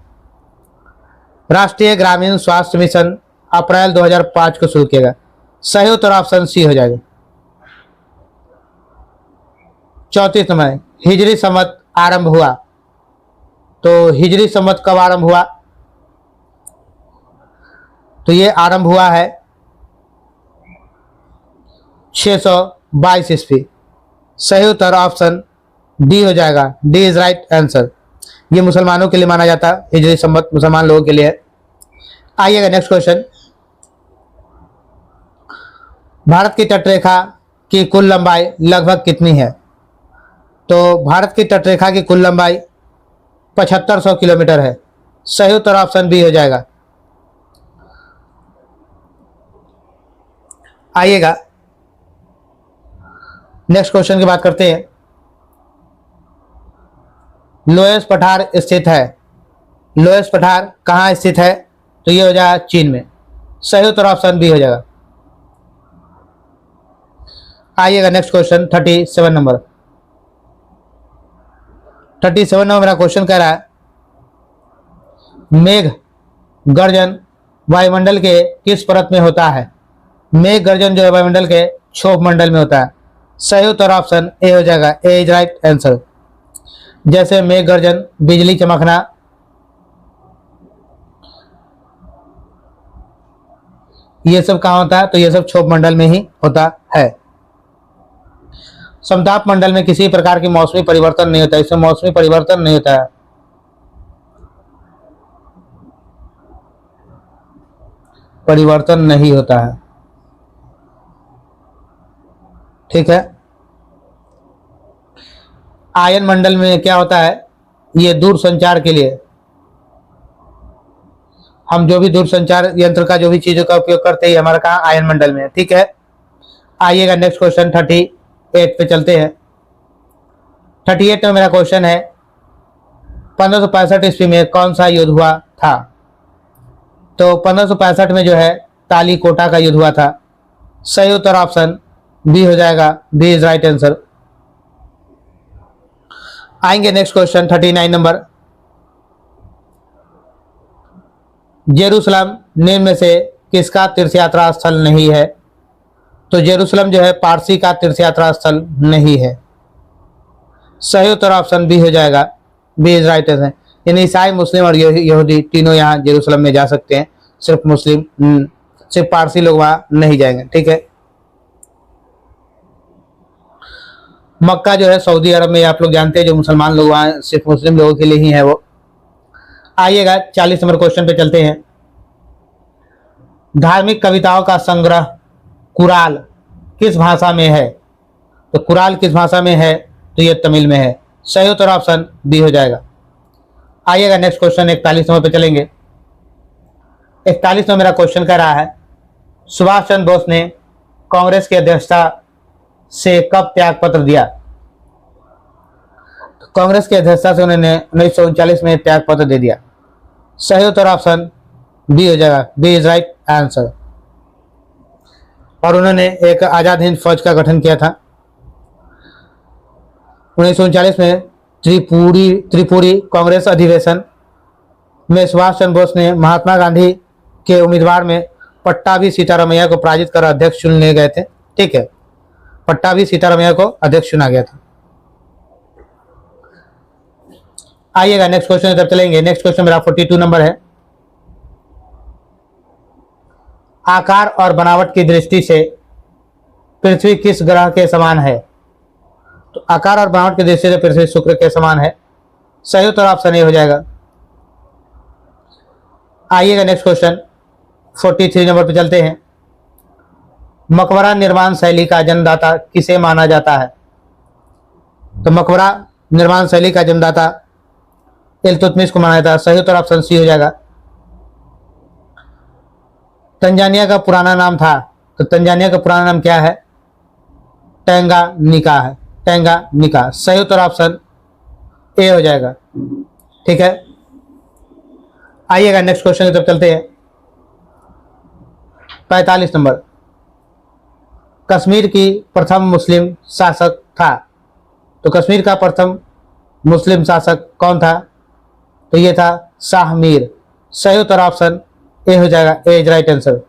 राष्ट्रीय ग्रामीण स्वास्थ्य मिशन अप्रैल 2005 को शुरू किया गया। सही उत्तर ऑप्शन सी हो जाएगा। 34 नंबर, हिजरी संवत आरंभ हुआ। तो हिजरी संवत कब आरंभ हुआ? तो ये आरंभ हुआ है 622 ईस्वी। सही उत्तर ऑप्शन डी हो जाएगा, डी इज राइट आंसर। ये मुसलमानों के लिए माना जाता है, हिजरी संवत मुसलमान लोगों के लिए है। आइएगा नेक्स्ट क्वेश्चन, भारत की तटरेखा की कुल लंबाई लगभग कितनी है? तो भारत की तटरेखा की कुल लंबाई 7500 किलोमीटर है। सही उत्तर ऑप्शन बी हो जाएगा। आइएगा नेक्स्ट क्वेश्चन की बात करते हैं। लोएस पठार स्थित है। लोएस पठार कहाँ स्थित है? तो ये हो जाएगा चीन में। सही उत्तर ऑप्शन बी हो जाएगा। आइएगा नेक्स्ट क्वेश्चन 37 नंबर। 37 नंबर मेरा क्वेश्चन कह रहा है, मेघ गर्जन वायुमंडल के किस परत में होता है? मेघ गर्जन जो है वायुमंडल के क्षोभ मंडल में होता है। सही उत्तर ऑप्शन ए हो जाएगा, ए इज राइट आंसर। जैसे मेघ गर्जन, बिजली चमकना, ये सब कहाँ होता है? तो ये सब क्षोभ मंडल में ही होता है। समताप मंडल में किसी प्रकार की मौसमी परिवर्तन नहीं होता, इसमें मौसमी परिवर्तन नहीं होता है। परिवर्तन नहीं होता है, ठीक है। आयन मंडल में क्या होता है? ये दूर संचार के लिए हम जो भी दूर संचार यंत्र का जो भी चीजों का उपयोग करते हैं, हमारा कहाँ? आयन मंडल में, ठीक है। आइएगा नेक्स्ट क्वेश्चन 38 पे चलते हैं। 38 में मेरा क्वेश्चन है, 1565 ईस्वी में कौन सा युद्ध हुआ था? तो 1565 में जो है ताली कोटा का युद्ध हुआ था। सही उत्तर ऑप्शन बी हो जाएगा, बी इज राइट आंसर। आएंगे नेक्स्ट क्वेश्चन 39 नंबर। जेरूसलम निम्न में से किसका तीर्थयात्रा स्थल नहीं है? तो जेरूसलम जो है पारसी का तीर्थयात्रा स्थल नहीं है। सही उत्तर ऑप्शन बी हो जाएगा, बी इज राइट आंसर। यानी ईसाई, मुस्लिम और यहूदी तीनों यहाँ जेरूसलम में जा सकते हैं, सिर्फ मुस्लिम सिर्फ पारसी लोग वहां नहीं जाएंगे, ठीक है। मक्का जो है सऊदी अरब में, आप लोग जानते हैं, जो मुसलमान लोग वहां सिर्फ मुस्लिम लोगों के लिए ही है वो। आइएगा 40 नंबर क्वेश्चन पे चलते हैं। धार्मिक कविताओं का संग्रह कुराल किस भाषा में है? तो कुराल किस भाषा में है? तो ये तमिल में है। सही उत्तर ऑप्शन बी हो जाएगा। आइएगा नेक्स्ट क्वेश्चन 41 नंबर पे चलेंगे। 41 में मेरा क्वेश्चन कह रहा है, सुभाष चंद्र बोस ने कांग्रेस की अध्यक्षता से कब त्याग पत्र दिया? तो कांग्रेस की अध्यक्षता से उन्होंने 1939 में त्याग पत्र दे दिया। सही उत्तर ऑप्शन बी हो जाएगा, बी इज राइट आंसर। और उन्होंने एक आजाद हिंद फौज का गठन किया था। 1939 में त्रिपुरी कांग्रेस अधिवेशन में सुभाष चंद्र बोस ने महात्मा गांधी के उम्मीदवार में पट्टाभी सीतारामैया को पराजित कर अध्यक्ष चुने गए थे, ठीक है। पट्टाभी सीतारामैया को अध्यक्ष चुना गया था। आइएगा नेक्स्ट क्वेश्चन की तरफ चलेंगे। नेक्स्ट क्वेश्चन मेरा 42 नंबर है। आकार और बनावट की दृष्टि से पृथ्वी किस ग्रह के समान है? तो आकार और बनावट की दृष्टि से पृथ्वी शुक्र के समान है। सही उत्तर ऑप्शन ए हो जाएगा। आइएगा नेक्स्ट क्वेश्चन 43 नंबर पे चलते हैं। मकबरा निर्माण शैली का जन्मदाता किसे माना जाता है? तो मकबरा निर्माण शैली का जन्मदाता इल्तुतमिश को माना जाता है। सही उत्तर ऑप्शन सी हो जाएगा। तंजानिया का पुराना नाम था, तो तंजानिया का पुराना नाम क्या है? टैंगानिका है, टैंगानिका। सही उत्तर ऑप्शन ए हो जाएगा, ठीक है। आइएगा नेक्स्ट क्वेश्चन की तरफ चलते हैं। 45 नंबर। कश्मीर की प्रथम मुस्लिम शासक था, तो कश्मीर का प्रथम मुस्लिम शासक कौन था? तो ये था शाह मीर। सही उत्तर ऑप्शन ए हो जाएगा, ए इज राइट आंसर।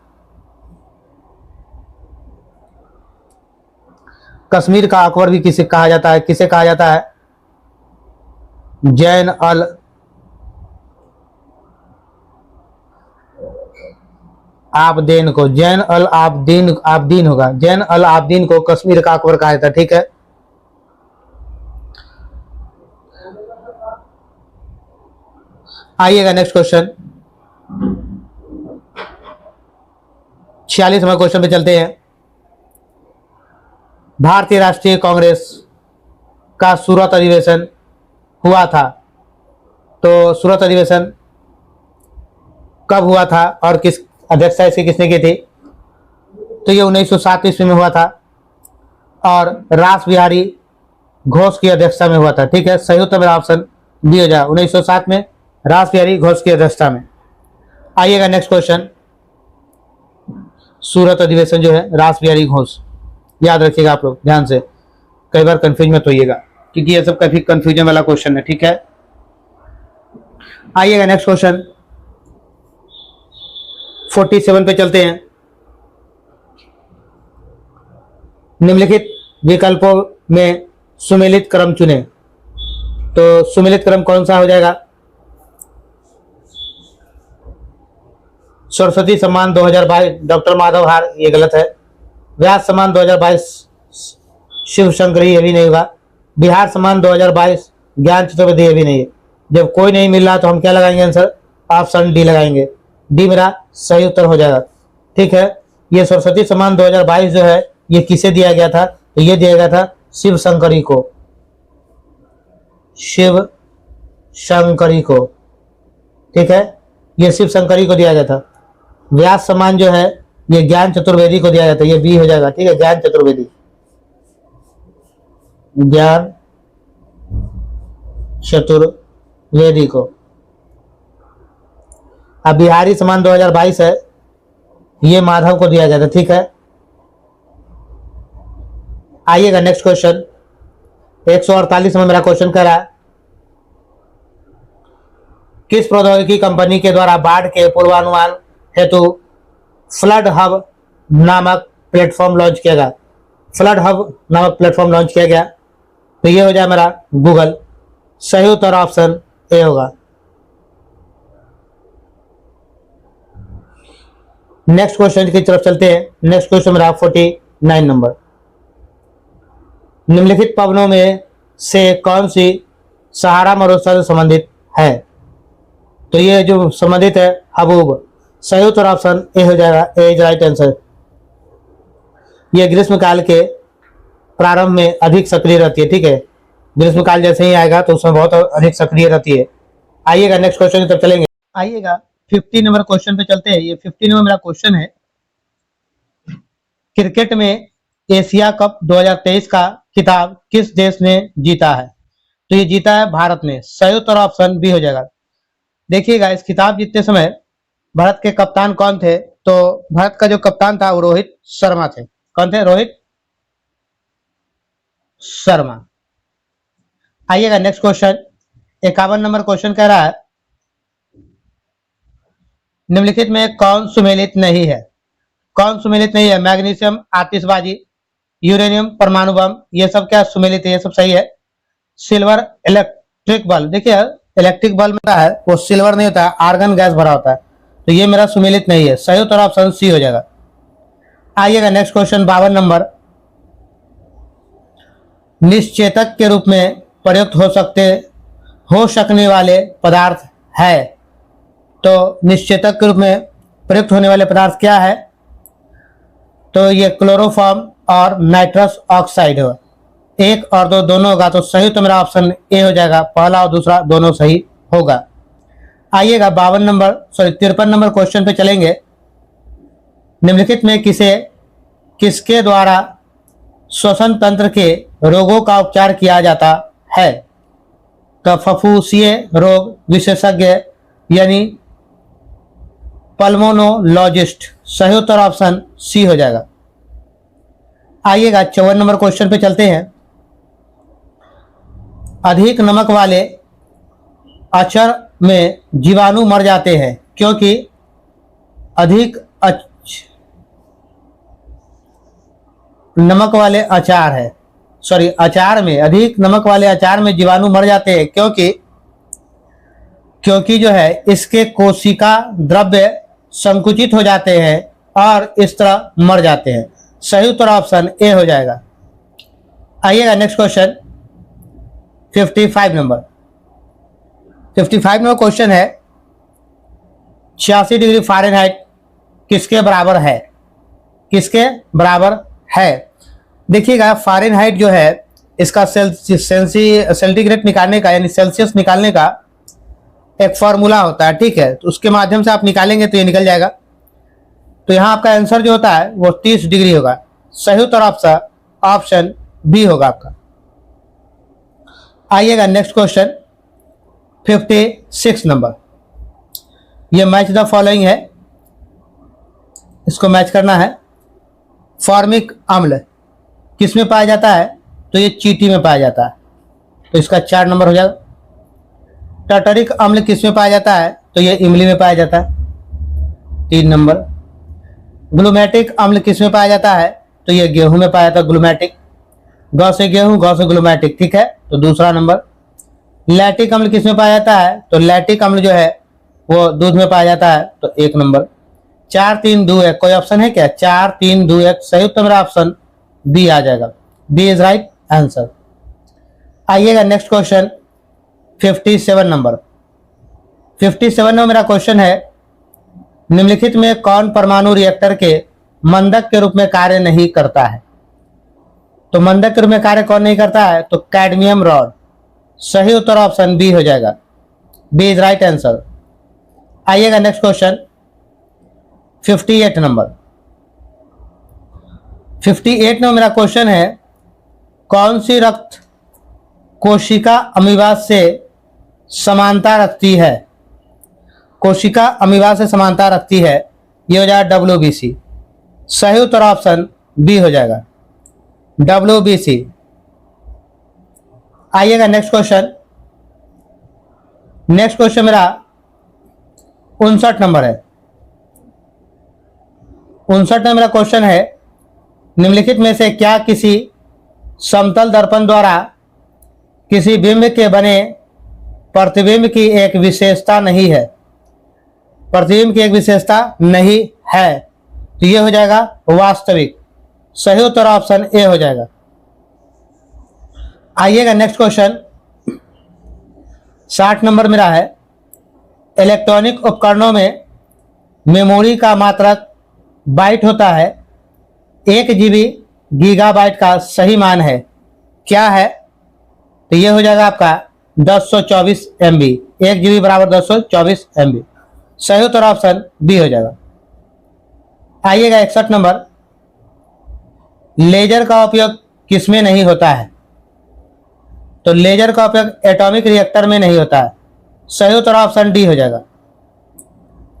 कश्मीर का अकबर भी किसे कहा जाता है? किसे कहा जाता है? जैन अल आबदीन को, जैन अल आबदीन, आबदीन होगा, जैन अल आबदीन को कश्मीर का अकबर कहा जाता है। ठीक है, आइएगा नेक्स्ट क्वेश्चन, 46वें क्वेश्चन पे चलते हैं। भारतीय राष्ट्रीय कांग्रेस का सूरत अधिवेशन हुआ था, तो सूरत अधिवेशन कब हुआ था और किस अध्यक्षता इसकी किसने की थी? तो ये 1907 ईस्वी में हुआ था और रास बिहारी घोष की अध्यक्षता में हुआ था। ठीक है, सही उत्तर मेरा ऑप्शन बी हो जाए, 1907 में रास बिहारी घोष की अध्यक्षता में। आइएगा नेक्स्ट क्वेश्चन, सूरत अधिवेशन जो है रास बिहारी घोष, याद रखिएगा आप लोग ध्यान से, कई बार कंफ्यूज मत होइएगा क्योंकि ये सब काफी कंफ्यूजन वाला क्वेश्चन है। ठीक है, आइएगा नेक्स्ट क्वेश्चन 47 पे चलते हैं। निम्नलिखित विकल्पों में सुमेलित क्रम चुने, तो सुमेलित क्रम कौन सा हो जाएगा? सरस्वती सम्मान 2022 डॉक्टर माधव हार, ये गलत है। व्यास सम्मान 2022 शिव शंकरी, ये भी नहीं होगा। बिहार सम्मान 2022 ज्ञान चतुर्वेदी, ये भी नहीं है। जब कोई नहीं मिल रहा तो हम क्या लगाएंगे आंसर? ऑप्शन डी लगाएंगे, डी मेरा सही उत्तर हो जाएगा। ठीक है, ये सरस्वती सम्मान 2022 जो है ये किसे दिया गया था? तो ये दिया गया था शिव शंकरी को, शिव शंकरी को। ठीक है, ये शिव शंकरी को दिया गया था। व्यास सम्मान जो है ये ज्ञान चतुर्वेदी को दिया जाता है, ये बी हो जाएगा। ठीक है, ज्ञान चतुर्वेदी, ज्ञान चतुर्वेदी को। अब बिहारी सम्मान 2022 है, ये माधव को दिया गया था। ठीक है, आइएगा नेक्स्ट क्वेश्चन 148 में मेरा क्वेश्चन कह रहा है, किस प्रौद्योगिकी कंपनी के द्वारा बाढ़ के पूर्वानुमान हेतु फ्लड हब नामक प्लेटफॉर्म लॉन्च किया गया? फ्लड हब नामक प्लेटफॉर्म लॉन्च किया गया, तो ये हो जाए मेरा गूगल। सही उत्तर ऑप्शन ए होगा। नेक्स्ट क्वेश्चन की तरफ चलते हैं। नेक्स्ट क्वेश्चन मेरा 49 नंबर, निम्नलिखित पवनों में से कौन सी सहारा मरुस्थल से संबंधित है? तो ये जो संबंधित है हबूब, सही उत्तर ऑप्शन ए हो जाएगा, ए इज राइट आंसर। ये ग्रीष्मकाल के प्रारंभ में अधिक सक्रिय रहती है। ठीक है, ग्रीष्मकाल जैसे ही आएगा तो उसमें बहुत अधिक सक्रिय रहती है। आइएगा नेक्स्ट क्वेश्चन की तरफ चलेंगे। आइएगा 50 नंबर क्वेश्चन पे चलते हैं। ये 50 नंबर मेरा क्वेश्चन है, क्रिकेट में एशिया कप 2023 का खिताब किस देश ने जीता है? तो ये जीता है भारत ने, सही उत्तर ऑप्शन बी हो जाएगा। देखिएगा इस खिताब जीतते समय भारत के कप्तान कौन थे? तो भारत का जो कप्तान था वो रोहित शर्मा थे। कौन थे? रोहित शर्मा। आइएगा नेक्स्ट क्वेश्चन 51 नंबर क्वेश्चन कह रहा है, निम्नलिखित में कौन सुमेलित नहीं है? कौन सुमेलित नहीं है? मैग्नीशियम आतिशबाजी, यूरेनियम परमाणु बम, ये सब क्या सुमेलित है? ये सब सही है। सिल्वर इलेक्ट्रिक बल्ब, देखिए इलेक्ट्रिक बल्ब में है वो सिल्वर नहीं होता है, आर्गन गैस भरा होता है, तो ये मेरा सुमेलित नहीं है। सही उत्तर ऑप्शन सी हो जाएगा। आइएगा नेक्स्ट क्वेश्चन 52 नंबर, निश्चेतक के रूप में प्रयुक्त हो सकने वाले पदार्थ है? तो निश्चेतक के रूप में प्रयुक्त होने वाले पदार्थ क्या है? तो ये क्लोरोफॉर्म और नाइट्रस ऑक्साइड हो, एक और दो दोनों होगा, तो सही तो मेरा ऑप्शन ए हो जाएगा, पहला और दूसरा दोनों सही होगा। आइएगा 53 नंबर क्वेश्चन पे चलेंगे। निम्नलिखित में किसके द्वारा श्वसन तंत्र के रोगों का उपचार किया जाता है? तो फफूसीय रोग विशेषज्ञ यानी पल्मोनोलॉजिस्ट, सही उत्तर ऑप्शन सी हो जाएगा। आइएगा 54 नंबर क्वेश्चन पे चलते हैं। अधिक नमक वाले अचार में जीवाणु मर जाते हैं क्योंकि अधिक नमक वाले अचार है, सॉरी अचार में, अधिक नमक वाले अचार में जीवाणु मर जाते हैं, क्योंकि जो है इसके कोशिका द्रव्य संकुचित हो जाते हैं और इस तरह मर जाते हैं। सही उत्तर ऑप्शन ए हो जाएगा। आइएगा next question 55 number. 55 number question है 86 डिग्री फ़ारेनहाइट किसके बराबर है? किसके बराबर है? देखिएगा फ़ारेनहाइट जो है इसका सेंटीग्रेड निकालने का यानी सेल्सियस निकालने का एक फॉर्मूला होता है, ठीक है। तो उसके माध्यम से आप निकालेंगे तो ये निकल जाएगा। तो यहाँ आपका आंसर जो होता है वो 30 डिग्री होगा। सही उत्तर ऑप्शन बी होगा आपका। आइएगा नेक्स्ट क्वेश्चन 56 नंबर। ये मैच द फॉलोइंग है, इसको मैच करना है। फॉर्मिक अम्ल किस में पाया जाता है? तो ये चींटी में पाया जाता है, तो इसका 4 नंबर हो जाएगा। टर्टरिक अम्ल किस में पाया जाता है? तो ये इमली में पाया जाता है, 3 नंबर। ग्लूमेटिक अम्ल किस में पाया जाता है? तो ये गेहूं में पाया जाता है, ग्लूमेटिक। गौ से गेहूं, गौ से ग्लूमेटिक, ठीक है, तो दूसरा नंबर। लैक्टिक अम्ल किस में पाया जाता है? तो लैक्टिक अम्ल जो है वो दूध में पाया जाता है, तो 1 नंबर। 4 3 2 1 कोई ऑप्शन है क्या? 4 3 2 1 सही उत्तर मेरा ऑप्शन बी आ जाएगा। B is right answer. आइएगा नेक्स्ट क्वेश्चन 57 नंबर। 57 नंबर मेरा क्वेश्चन है निम्नलिखित में कौन परमाणु रिएक्टर के मंदक के रूप में कार्य नहीं करता है? तो मंदक के रूप में कार्य कौन नहीं करता है? तो कैडमियम रॉड। सही उत्तर ऑप्शन बी हो जाएगा। B is right answer. आइएगा नेक्स्ट क्वेश्चन 58 नंबर। 58 नंबर मेरा क्वेश्चन है कौन सी रक्त कोशिका अमीबा से समानता रखती है? कोशिका अमीबा से समानता रखती है, ये हो जाएगा WBC। सही उत्तर ऑप्शन बी हो जाएगा, WBC। आइएगा नेक्स्ट क्वेश्चन। नेक्स्ट क्वेश्चन मेरा 59 नंबर है। 59 नंबर मेरा क्वेश्चन है निम्नलिखित में से क्या किसी समतल दर्पण द्वारा किसी बिंब के बने प्रतिबिंब की एक विशेषता नहीं है? प्रतिबिंब की एक विशेषता नहीं है, तो ये हो जाएगा वास्तविक। सही उत्तर ऑप्शन ए हो जाएगा। आइएगा नेक्स्ट क्वेश्चन 60 नंबर मेरा है इलेक्ट्रॉनिक उपकरणों में मेमोरी का मात्रक बाइट होता है, 1 GB गीगाबाइट का सही मान है, क्या है? तो ये हो जाएगा आपका 1024 MB। 1 GB बराबर 1024 MB। सही उत्तर ऑप्शन बी हो जाएगा। आइएगा 61 नंबर। लेजर का उपयोग किसमें नहीं होता है? तो लेजर का उपयोग एटॉमिक रिएक्टर में नहीं होता है, सही उत्तर ऑप्शन डी हो जाएगा।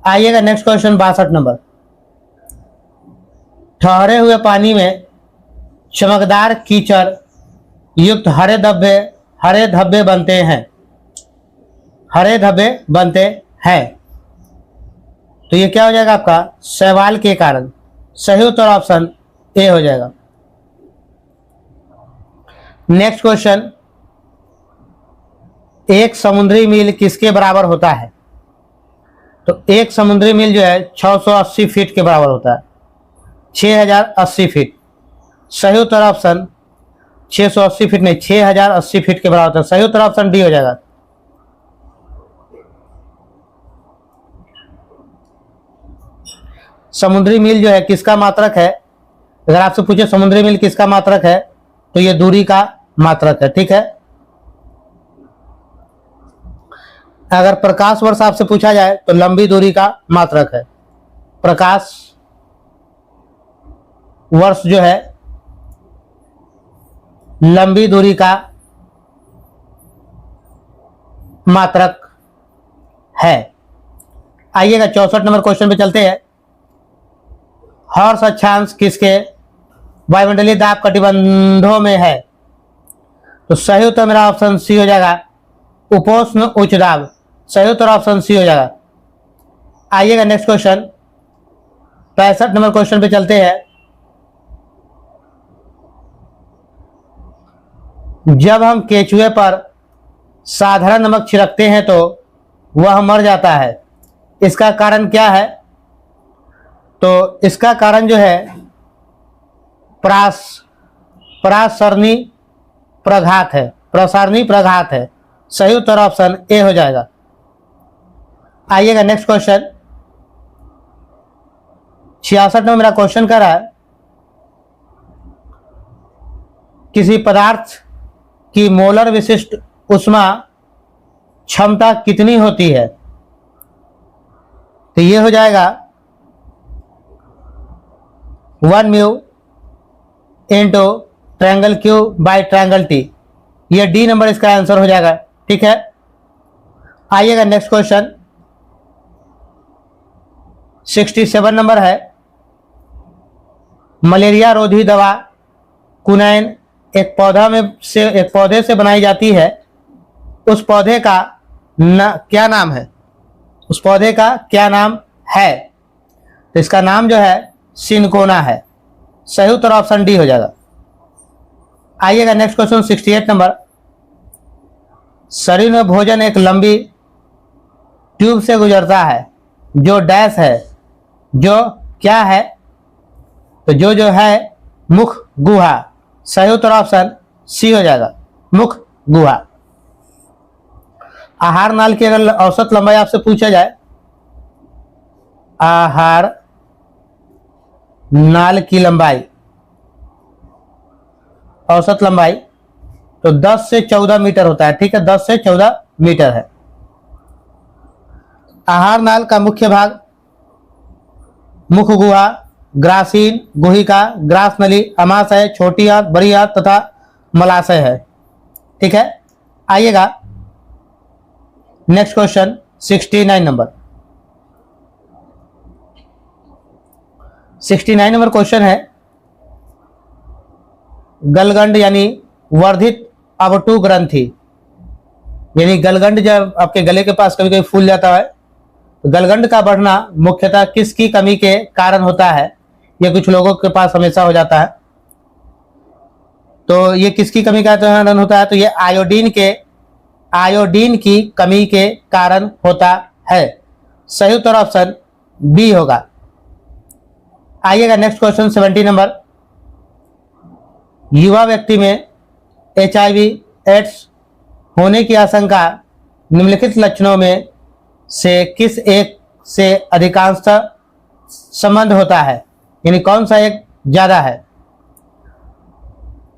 आइएगा नेक्स्ट क्वेश्चन 62 नंबर। ठहरे हुए पानी में चमकदार कीचड़ युक्त हरे धब्बे बनते हैं, हरे धब्बे बनते हैं, तो ये क्या हो जाएगा आपका? शैवाल के कारण। सही उत्तर ऑप्शन ए हो जाएगा। नेक्स्ट क्वेश्चन, एक समुद्री मील किसके बराबर होता है? तो एक समुद्री मील जो है 680 फीट के बराबर होता है, 6080 फीट। सही उत्तर ऑप्शन 680 फीट नहीं 6080 फीट के बराबर होता है, सही उत्तर ऑप्शन डी हो जाएगा। समुद्री मील जो है किसका मात्रक है? अगर आपसे पूछे समुद्री मील किसका मात्रक है, तो ये दूरी का मात्रक है, ठीक है। अगर प्रकाश वर्ष आपसे पूछा जाए तो लंबी दूरी का मात्रक है। प्रकाश वर्ष जो है लंबी दूरी का मात्रक है। आइएगा 64 नंबर क्वेश्चन पे चलते हैं। हर्ष अक्षांश किसके वायुमंडलीय दाब कटिबंधों में है? तो सही उत्तर मेरा ऑप्शन सी हो जाएगा, उपोष्ण उच्च दाब। सही उत्तर ऑप्शन सी हो जाएगा। आइएगा नेक्स्ट क्वेश्चन 65 नंबर क्वेश्चन पे चलते हैं। जब हम केचुए पर साधारण नमक छिड़कते हैं तो वह मर जाता है। इसका कारण क्या है? तो इसका कारण जो है परासरणी प्रघात है, प्रसारणी प्रघात है। सही उत्तर ऑप्शन ए हो जाएगा। आइएगा नेक्स्ट क्वेश्चन, 66 में मेरा क्वेश्चन कर रहा है, किसी पदार्थ की मोलर विशिष्ट ऊष्मा क्षमता कितनी होती है? तो ये हो जाएगा 1 mu into triangle Q by triangle T. ये डी नंबर इसका आंसर हो जाएगा। ठीक है, आइएगा नेक्स्ट क्वेश्चन, 67 नंबर है, मलेरिया रोधी दवा कुनैन एक पौधे से बनाई जाती है। उस पौधे का क्या नाम है? उस पौधे का क्या नाम है? तो इसका नाम जो है सिनकोना है। सही उत्तर ऑप्शन डी हो जाएगा। आइएगा नेक्स्ट क्वेश्चन, 68 नंबर, शरीर में भोजन एक लंबी ट्यूब से गुजरता है जो डैश है, जो क्या है? तो जो है मुख गुहा। सही उत्तर ऑप्शन सी हो जाएगा, मुख गुहा। आहार नाल की अगर औसत लंबाई आपसे पूछा जाए, आहार नाल की लंबाई, औसत लंबाई तो 10 से 14 मीटर होता है। ठीक है, 10 से 14 मीटर है। आहार नाल का मुख्य भाग मुख गुहा, ग्रासीन, गुहिका, ग्रास नली, अमाशय, छोटी आंत, बड़ी आंत तथा मलाशय है। ठीक है, आइएगा next question, 69 number. 69 number question है, गलगंड यानी वर्धित अवटु ग्रंथि, यानी गलगंड जब आपके गले के पास कभी कभी फूल जाता है, तो गलगंड का बढ़ना मुख्यतः किसकी कमी के कारण होता है? ये कुछ लोगों के पास हमेशा हो जाता है। तो ये किसकी कमी का कारण होता है? तो ये आयोडीन की कमी के कारण होता है। सही उत्तर ऑप्शन बी होगा। आइएगा नेक्स्ट क्वेश्चन, 70 नंबर, युवा व्यक्ति में HIV एड्स होने की आशंका निम्नलिखित लक्षणों में से किस एक से अधिकांशतः संबंध होता है? यानी कौन सा एक ज्यादा है?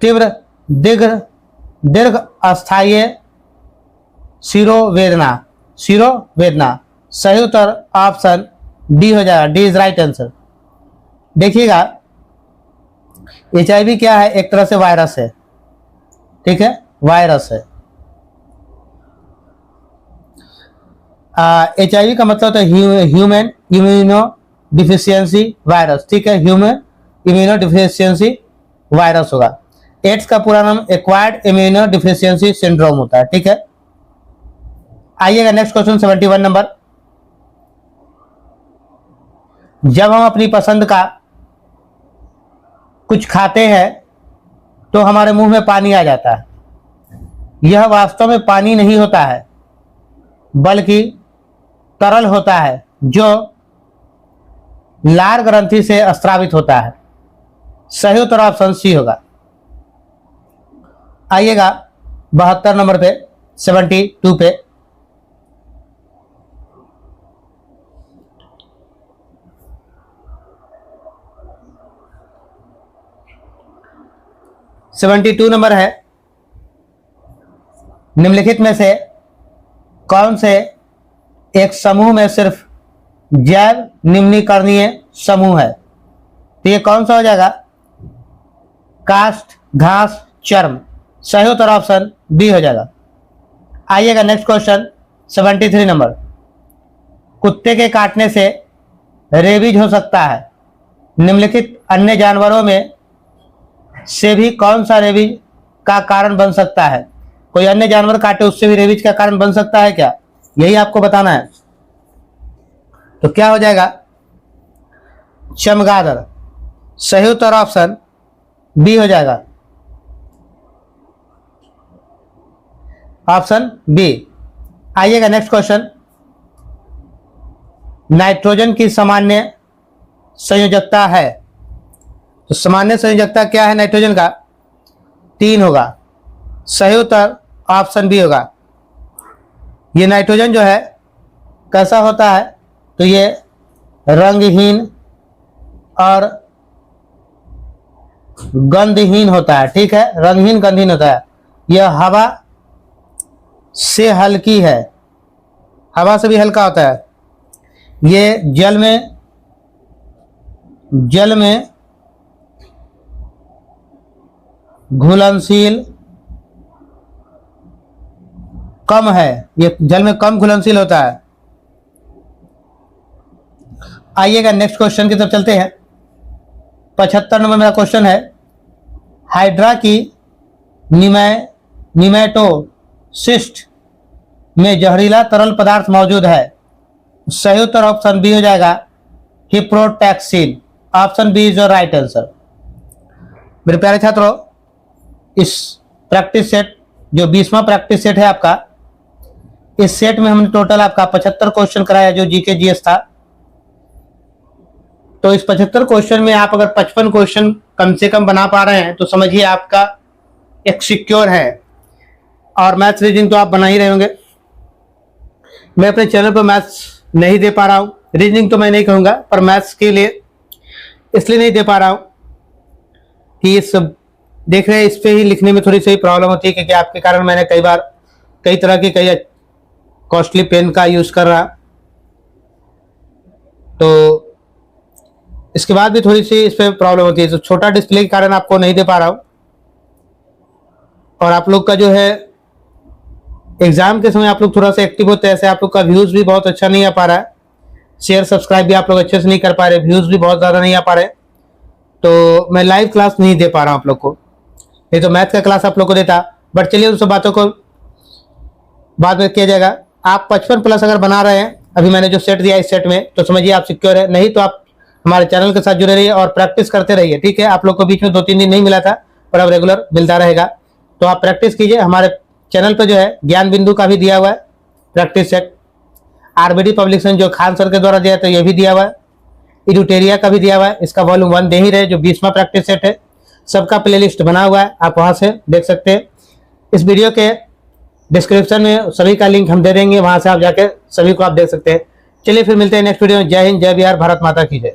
तीव्र दीर्घ अस्थायी शिरोवेदना। सही उत्तर ऑप्शन डी हो जाएगा, डी इज राइट आंसर। देखिएगा, HIV क्या है? एक तरह से वायरस है। ठीक है, वायरस है। HIV का मतलब होता है ह्यूमन इम्यूनो डिफिशियंसी वायरस। ठीक है, ह्यूमन इम्यूनो डिफिशियंसी वायरस होगा। एड्स का पूरा नाम एक्वायर्ड इम्यूनो डिफिशियंसी सिंड्रोम होता है। ठीक है, आइएगा नेक्स्ट क्वेश्चन, 71 नंबर, जब हम अपनी पसंद का कुछ खाते हैं तो हमारे मुंह में पानी आ जाता है। यह वास्तव में पानी नहीं होता है बल्कि तरल होता है जो लार ग्रंथि से स्रावित होता है। सही उत्तर ऑप्शन सी होगा। आइएगा 72 नंबर पे, 72 पे, नंबर है, निम्नलिखित में से कौन से एक समूह में सिर्फ जैव निम्नीकरणीय समूह है? तो ये कौन सा हो जाएगा? काष्ठ, घास, चर्म। सही उत्तर ऑप्शन बी हो जाएगा। आइएगा नेक्स्ट क्वेश्चन, 73 नंबर, कुत्ते के काटने से रेबीज हो सकता है। निम्नलिखित अन्य जानवरों में से भी कौन सा रेबीज का कारण बन सकता है? कोई अन्य जानवर काटे उससे भी रेबीज का कारण बन सकता है क्या? यही आपको बताना है। तो क्या हो जाएगा? चमगादड़। सही उत्तर ऑप्शन बी हो जाएगा। Option B. आइएगा नेक्स्ट क्वेश्चन। नाइट्रोजन की सामान्य संयोजकता है, तो सामान्य संयोजकता क्या है नाइट्रोजन का? 3 होगा। सही उत्तर ऑप्शन बी होगा। ये नाइट्रोजन जो है कैसा होता है? तो ये रंगहीन और गंधहीन होता है। ठीक है, रंगहीन गंधहीन होता है। यह हवा से हल्की है, हवा से भी हल्का होता है। ये जल में घुलनशील कम है, ये जल में कम घुलनशील होता है। आइएगा नेक्स्ट क्वेश्चन की तरफ चलते हैं। 75 नंबर मेरा क्वेश्चन है, हाइड्रा की निमैटोसिस्ट में जहरीला तरल पदार्थ मौजूद है। सही उत्तर ऑप्शन बी हो जाएगा, हिप्रोटैक्सिन। Option B is your right answer. मेरे प्यारे छात्रों, इस प्रैक्टिस सेट जो 20वां प्रैक्टिस सेट है आपका, इस सेट में हमने टोटल आपका 75 क्वेश्चन कराया जो जीके जीएस था। तो इस 75 क्वेश्चन में आप अगर 55 क्वेश्चन कम से कम बना पा रहे हैं तो समझिए आपका एक सिक्योर है। और मैथ्स रीजनिंग तो आप बना ही रहे होंगे। मैं अपने चैनल पर मैथ्स नहीं दे पा रहा हूँ, रीजनिंग तो मैं नहीं कहूँगा, पर मैथ्स के लिए इसलिए नहीं दे पा रहा हूँ कि इस देख रहे हैं इस पे ही लिखने में थोड़ी सी प्रॉब्लम होती है, क्योंकि आपके कारण मैंने कई बार कई तरह के कई कॉस्टली पेन का यूज़ कर रहा, तो इसके बाद भी थोड़ी सी इस पे प्रॉब्लम होती है। तो छोटा डिस्प्ले के कारण आपको नहीं दे पा रहा हूँ। और आप लोग का जो है एग्जाम के समय आप लोग थोड़ा सा एक्टिव होते हैं, ऐसे आप लोग का व्यूज भी बहुत अच्छा नहीं आ पा रहा है, शेयर सब्सक्राइब भी आप लोग अच्छे से नहीं कर पा रहे, व्यूज भी बहुत ज़्यादा नहीं आ पा रहे। तो मैं लाइव क्लास नहीं दे पा रहा हूँ आप लोग को, नहीं तो मैथ का क्लास आप लोग को देता। बट चलिए उन सब बातों को बाद में किया जाएगा। आप 55 प्लस अगर बना रहे हैं, अभी मैंने जो सेट दिया इस सेट में, तो समझिए आप सिक्योर है। नहीं तो आप हमारे चैनल के साथ जुड़े रहिए और प्रैक्टिस करते रहिए। ठीक है, आप लोग को बीच में 2-3 दिन नहीं मिला था, पर अब रेगुलर मिलता रहेगा। तो आप प्रैक्टिस कीजिए। हमारे चैनल पर जो है ज्ञान बिंदु का भी दिया हुआ है प्रैक्टिस सेट, आरबीडी पब्लिकेशन जो खान सर के द्वारा दिया तो ये भी दिया हुआ है, इडुटेरिया का भी दिया हुआ है, इसका वॉल्यूम 1 दे ही रहे जो 20वां प्रैक्टिस सेट है। सबका प्लेलिस्ट बना हुआ है, आप वहां से देख सकते हैं। इस वीडियो के डिस्क्रिप्शन में सभी का लिंक हम दे देंगे, वहां से आप जाके सभी को आप देख सकते हैं। चलिए फिर मिलते हैं नेक्स्ट वीडियो में। जय हिंद, जय बिहार, भारत माता की जय।